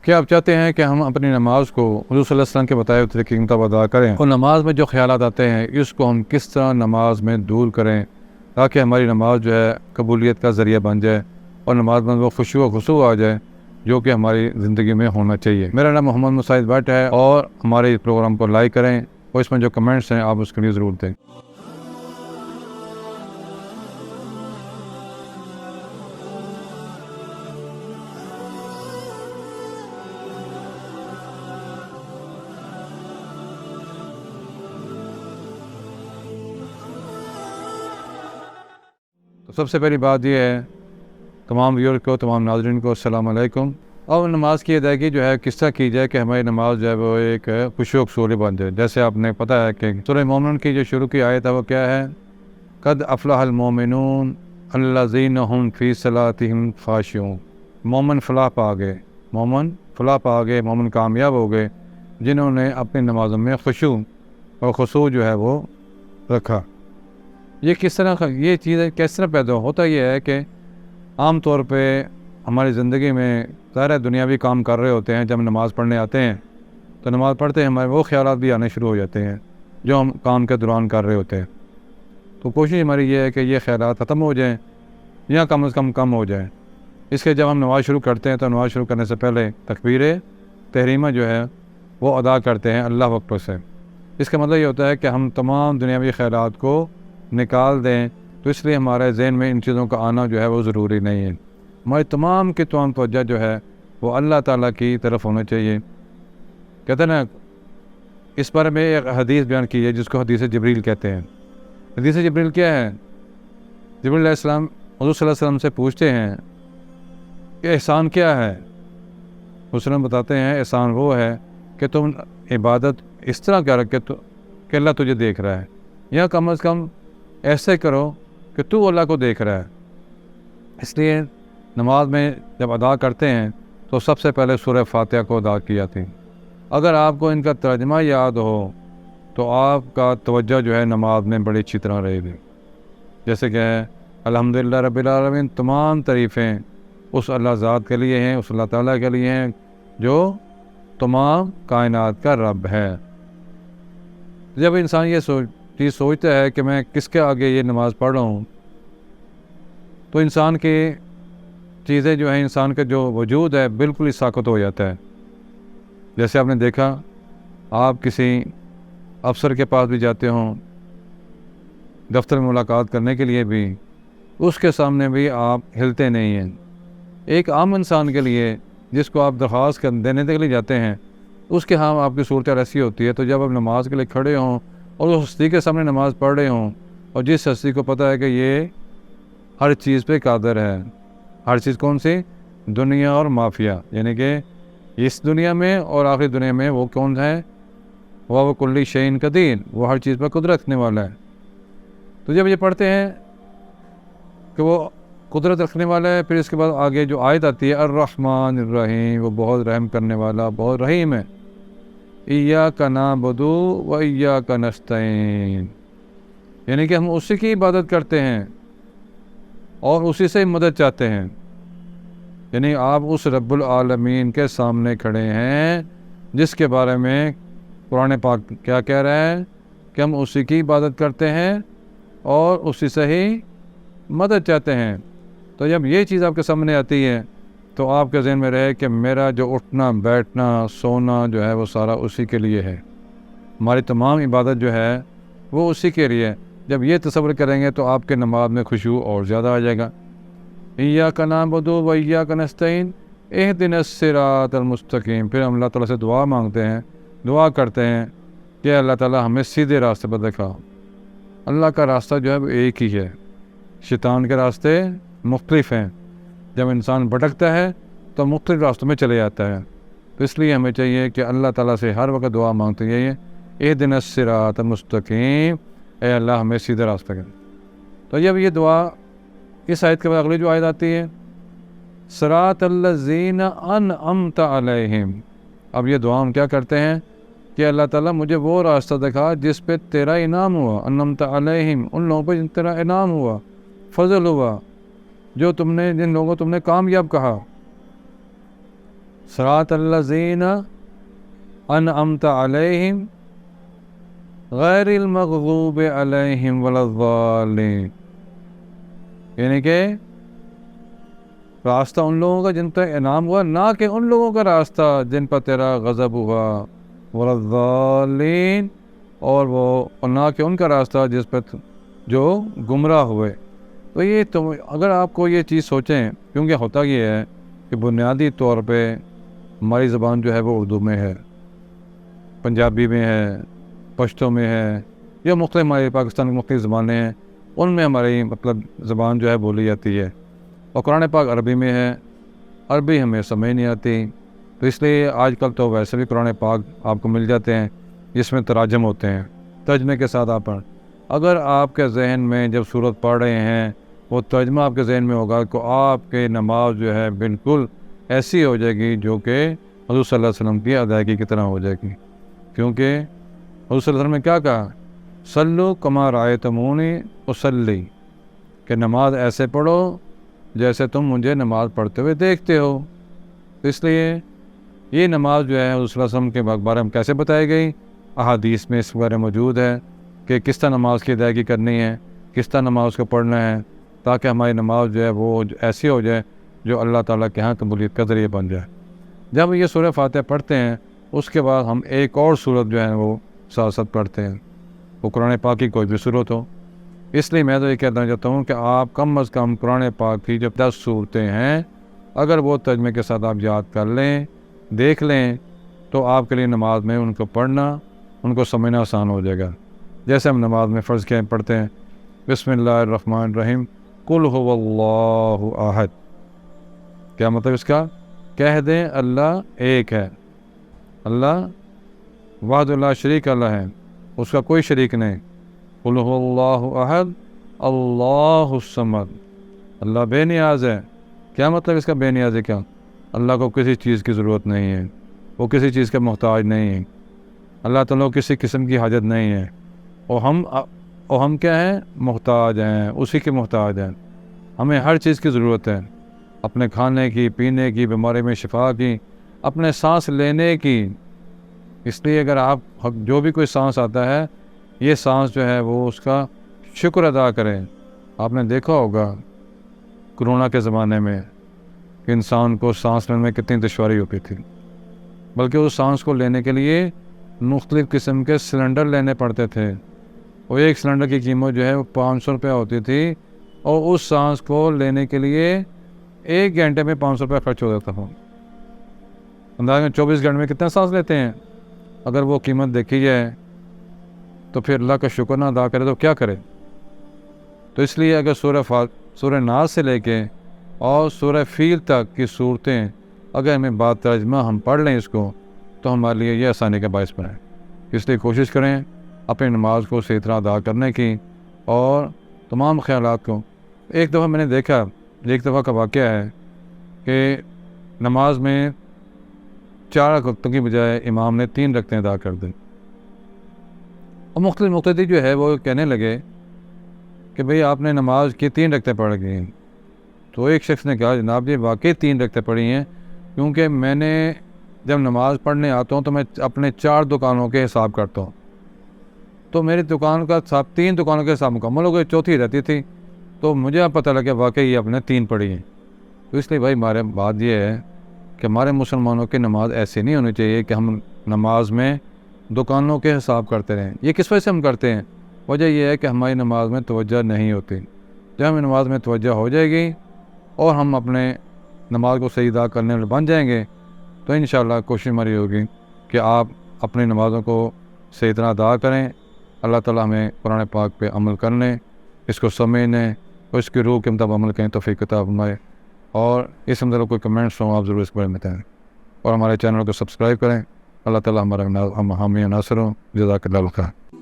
کیا آپ چاہتے ہیں کہ ہم اپنی نماز کو حضور صلی اللہ علیہ وسلم کے بتائے ہوئے طریقے کے مطابق ادا کریں اور نماز میں جو خیالات آتے ہیں اس کو ہم کس طرح نماز میں دور کریں تاکہ ہماری نماز جو ہے قبولیت کا ذریعہ بن جائے اور نماز میں وہ خشوع و خضوع آ جائے جو کہ ہماری زندگی میں ہونا چاہیے۔ میرا نام محمد مساعد بٹ ہے اور ہمارے اس پروگرام کو لائک کریں اور اس میں جو کمنٹس ہیں آپ اس کے لیے ضرور دیں۔ تو سب سے پہلی بات یہ ہے تمام ویور کو، تمام ناظرین کو السلام علیکم۔ اور نماز کی ادائیگی جو ہے کس طرح کی جائے کہ ہماری نماز جو ہے وہ ایک خشوع و خضوع بن جائے۔ جیسے آپ نے پتہ ہے کہ سورہ مومنون کی جو شروع کی آیت ہے وہ کیا ہے؟ قد افلح المومنون الذین هم فی صلاتہم خاشعون۔ مومن فلاح پا گئے، مومن فلاح پا گئے، مومن کامیاب ہو گئے جنہوں نے اپنی نمازوں میں خشوع اور خضوع جو ہے وہ رکھا۔ یہ کس طرح یہ چیزیں کس طرح پیدا ہوتا یہ ہے کہ عام طور پہ ہماری زندگی میں ظاہر دنیاوی کام کر رہے ہوتے ہیں، جب نماز پڑھنے آتے ہیں تو نماز پڑھتے ہیں ہمارے وہ خیالات بھی آنے شروع ہو جاتے ہیں جو ہم کام کے دوران کر رہے ہوتے ہیں۔ تو کوشش ہماری یہ ہے کہ یہ خیالات ختم ہو جائیں یا کم از کم ہو جائیں۔ اس کے جب ہم نماز شروع کرتے ہیں تو نماز شروع کرنے سے پہلے تکبیر تحریمہ جو ہے وہ ادا کرتے ہیں اللہ اکبر سے۔ اس کا مطلب یہ ہوتا ہے کہ ہم تمام دنیاوی خیالات کو نکال دیں، تو اس لیے ہمارے ذہن میں ان چیزوں کا آنا جو ہے وہ ضروری نہیں ہے۔ ہماری تمام کی تمام توجہ جو ہے وہ اللہ تعالیٰ کی طرف ہونا چاہیے۔ کہتے ہیں نا، اس بارے میں ایک حدیث بیان کی ہے جس کو حدیث جبریل کہتے ہیں۔ حدیث جبریل کیا ہے؟ جبریل علیہ السلام حضور صلی اللہ علیہ وسلم سے پوچھتے ہیں کہ احسان کیا ہے؟ حضور صلی اللہ علیہ وسلم بتاتے ہیں احسان وہ ہے کہ تم عبادت اس طرح کر کہ اللہ تجھے دیکھ رہا ہے، یا کم از کم ایسے کرو کہ تو اللہ کو دیکھ رہا ہے۔ اس لیے نماز میں جب ادا کرتے ہیں تو سب سے پہلے سورہ فاتحہ کو ادا کی جاتی ہے۔ اگر آپ کو ان کا ترجمہ یاد ہو تو آپ کا توجہ جو ہے نماز میں بڑی اچھی طرح رہے گی۔ جیسے کہ الحمدللہ رب العالمین، تمام تعریفیں اس اللہ ذات کے لیے ہیں، اس اللہ تعالیٰ کے لیے ہیں جو تمام کائنات کا رب ہے۔ جب انسان یہ چیز سوچتا ہے کہ میں کس کے آگے یہ نماز پڑھ رہا ہوں، تو انسان کی چیزیں جو ہیں، انسان کا جو وجود ہے بالکل ہی ساکت ہو جاتا ہے۔ جیسے آپ نے دیکھا، آپ کسی افسر کے پاس بھی جاتے ہوں دفتر میں ملاقات کرنے کے لیے بھی، اس کے سامنے بھی آپ ہلتے نہیں ہیں۔ ایک عام انسان کے لیے جس کو آپ درخواست دینے کے لیے جاتے ہیں، اس کے ہاں آپ کی صورتحال ایسی ہوتی ہے۔ تو جب آپ نماز کے لیے کھڑے ہوں اور اس ہستی کے سامنے نماز پڑھ رہے ہوں، اور جس ہستی کو پتہ ہے کہ یہ ہر چیز پہ قادر ہے، ہر چیز کون سی؟ دنیا اور مافیا، یعنی کہ اس دنیا میں اور آخری دنیا میں وہ کون ہے؟ وہ کل شیء قدیر، وہ ہر چیز پر قدرت رکھنے والا ہے۔ تو جب یہ پڑھتے ہیں کہ وہ قدرت رکھنے والا ہے، پھر اس کے بعد آگے جو آیت آتی ہے الرحمن الرحیم، وہ بہت رحم کرنے والا، بہت رحیم ہے۔ ایاک نعبد و ایاک نستعین، یعنی کہ ہم اسی کی عبادت کرتے ہیں اور اسی سے مدد چاہتے ہیں۔ یعنی آپ اس رب العالمین کے سامنے کھڑے ہیں جس کے بارے میں قرآن پاک کیا کہہ رہا ہے کہ ہم اسی کی عبادت کرتے ہیں اور اسی سے ہی مدد چاہتے ہیں۔ تو جب یہ چیز آپ کے سامنے آتی ہے تو آپ کے ذہن میں رہے کہ میرا جو اٹھنا بیٹھنا سونا جو ہے وہ سارا اسی کے لیے ہے، ہماری تمام عبادت جو ہے وہ اسی کے لیے ہے۔ جب یہ تصور کریں گے تو آپ کے نماز میں خشوع اور زیادہ آ جائے گا۔ ایاک نعبد و ایاک نستعین اہدنا الصراط المستقیم، پھر ہم اللہ تعالیٰ سے دعا مانگتے ہیں، دعا کرتے ہیں کہ اللہ تعالیٰ ہمیں سیدھے راستے پر دکھا۔ اللہ کا راستہ جو ہے وہ ایک ہی ہے، شیطان کے راستے مختلف ہیں۔ جب انسان بھٹکتا ہے تو مختلف راستوں میں چلے جاتا ہے۔ تو اس لیے ہمیں چاہیے کہ اللہ تعالیٰ سے ہر وقت دعا مانگتے ہیں، اہدنا الصراط المستقیم، اے اللہ ہمیں سیدھے راستہ کر۔ تو جب یہ دعا، اس آیت کے بعد اگلی جو آیت آتی ہے صراط الذین انعمت علیہم، اب یہ دعا ہم کیا کرتے ہیں کہ اللہ تعالیٰ مجھے وہ راستہ دکھا جس پہ تیرا انعام ہوا، انعمت علیہم، ان لوگوں پہ جن تیرا انعام ہوا، فضل ہوا، جو تم نے جن لوگوں کو تم نے کامیاب کہا۔ صراط الذین انعمت علیہم غیر المغضوب علیہم ولا الضالین، یعنی کہ راستہ ان لوگوں کا جن پر انعام ہوا، نہ کہ ان لوگوں کا راستہ جن پر تیرا غضب ہوا، ولا الضالین، اور نہ کہ ان کا راستہ جس پر جو گمراہ ہوئے۔ تو یہ اگر آپ کو یہ چیز سوچیں، کیونکہ ہوتا یہ ہے کہ بنیادی طور پہ ہماری زبان جو ہے وہ اردو میں ہے، پنجابی میں ہے، پشتو میں ہے، یا مختلف ہمارے پاکستان کی مختلف زبانیں ہیں، ان میں ہماری مطلب زبان جو ہے بولی جاتی ہے، اور قرآن پاک عربی میں ہے، عربی ہمیں سمجھ نہیں آتی، تو اس لیے آج کل تو ویسے بھی قرآن پاک آپ کو مل جاتے ہیں جس میں تراجم ہوتے ہیں، ترجمے کے ساتھ آپ پڑھ۔ اگر آپ کے ذہن میں جب سورت پڑھ رہے ہیں وہ ترجمہ آپ کے ذہن میں ہوگا تو آپ کی نماز جو ہے بالکل ایسی ہو جائے گی جو کہ حضور صلی اللہ علیہ وسلم کی ادائیگی کی طرح ہو جائے گی، کیونکہ حضور صلی اللہ علیہ وسلم نے کیا کہا؟ صلو کما رأیتمونی اصلی، کہ نماز ایسے پڑھو جیسے تم مجھے نماز پڑھتے ہوئے دیکھتے ہو۔ اس لیے یہ نماز جو ہے حضور صلی اللہ علیہ وسلم کے بارے میں کیسے بتائی گئی، احادیث میں اس بارے موجود ہے کہ کس طرح نماز کی ادائیگی کرنی ہے، کس طرح نماز کو پڑھنا ہے، تاکہ ہماری نماز جو ہے وہ ایسی ہو جائے جو اللہ تعالیٰ کے ہاں قبولیت کا ذریعہ بن جائے۔ جب یہ سورہ فاتحہ پڑھتے ہیں اس کے بعد ہم ایک اور سورت جو ہے وہ ساتھ ساتھ پڑھتے ہیں، وہ قرآن پاک کی کوئی بھی سورت ہو۔ اس لیے میں تو یہ کہنا چاہتا ہوں کہ آپ کم از کم قرآن پاک کی جو 10 صورتیں ہیں اگر وہ ترجمے کے ساتھ آپ یاد کر لیں، دیکھ لیں، تو آپ کے لیے نماز میں ان کو پڑھنا، ان کو سمجھنا آسان ہو جائے گا۔ جیسے ہم نماز میں فرض کیا پڑھتے ہیں بسم اللہ الرحمن الرحیم قل هو اللہ احد، کیا مطلب اس کا؟ کہہ دیں اللہ ایک ہے، اللہ وحد لا شریک اللہ ہے، اس کا کوئی شریک نہیں۔ قل هو اللہ احد اللہ الصمد، اللہ بے نیاز ہے۔ کیا مطلب اس کا بے نیاز ہے؟ کیا اللہ کو کسی چیز کی ضرورت نہیں ہے، وہ کسی چیز کا محتاج نہیں ہے، اللہ تعالیٰ کو کسی قسم کی حاجت نہیں ہے، اور ہم کیا ہیں؟ محتاج ہیں، اسی کے محتاج ہیں۔ ہمیں ہر چیز کی ضرورت ہے، اپنے کھانے کی، پینے کی، بیماری میں شفا کی، اپنے سانس لینے کی۔ اس لیے اگر آپ جو بھی کوئی سانس آتا ہے، یہ سانس جو ہے وہ اس کا شکر ادا کریں۔ آپ نے دیکھا ہوگا کرونا کے زمانے میں کہ انسان کو سانس لینے میں کتنی دشواری ہوتی تھی، بلکہ اس سانس کو لینے کے لیے مختلف قسم کے سلنڈر لینے پڑتے تھے، اور ایک سلنڈر کی قیمت جو ہے وہ 500 روپیہ ہوتی تھی، اور اس سانس کو لینے کے لیے 1 گھنٹے میں 500 روپیہ خرچ ہو جاتا تھا۔ اندازہ 24 گھنٹے میں کتنا سانس لیتے ہیں؟ اگر وہ قیمت دیکھی جائے تو پھر اللہ کا شکر نہ ادا کرے تو کیا کرے؟ تو اس لیے اگر سورہ ناس سے لے کے اور سورہ فیل تک کی صورتیں اگر ہمیں بات ترجمہ ہم پڑھ لیں اس کو، تو ہمارے لیے یہ آسانی کا باعث بنے۔ اس لیے کوشش کریں اپنی نماز کو صحیح طرح ادا کرنے کی، اور تمام خیالات کو۔ ایک دفعہ میں نے دیکھا، ایک دفعہ کا واقعہ ہے کہ نماز میں 4 رکعتوں کی بجائے امام نے 3 رکعتیں ادا کر دیں، اور مختلف مقتدی جو ہے وہ کہنے لگے کہ بھئی آپ نے نماز کی 3 رکعتیں پڑھ گئی ہیں۔ تو ایک شخص نے کہا جناب یہ واقعی 3 رکعتیں پڑھی ہیں، کیونکہ میں نے جب نماز پڑھنے آتا ہوں تو میں اپنے 4 دکانوں کے حساب کرتا ہوں، تو میری دکان کا 3 دکانوں کے حساب مکمل ہو گئے، چوتھی رہتی تھی، تو مجھے اب پتہ لگا واقعی یہ اپنے 3 پڑھی ہیں۔ تو اس لیے بھائی ہمارے بات یہ ہے کہ ہمارے مسلمانوں کی نماز ایسی نہیں ہونی چاہیے کہ ہم نماز میں دکانوں کے حساب کرتے رہیں۔ یہ کس وجہ سے ہم کرتے ہیں؟ وجہ یہ ہے کہ ہماری نماز میں توجہ نہیں ہوتی۔ جب ہمیں نماز میں توجہ ہو جائے گی اور ہم اپنے نماز کو صحیح ادا کرنے والے بن جائیں گے، تو انشاءاللہ کوشش ہماری ہوگی کہ آپ اپنی نمازوں کو صحیح طرح ادا کریں۔ اللہ تعالیٰ ہمیں قرآن پاک پہ عمل کرنے، اس کو سمجھنے اور اس کی روح کے مطابق عمل کریں توفیق عطا فرمائے۔ اور اس میں کوئی کمنٹس ہوں آپ ضرور اس کے بارے میں بتائیں، اور ہمارے چینل کو سبسکرائب کریں۔ اللہ تعالیٰ ہمارا حامی و ناصر ہوں۔ جزاک اللہ خیر۔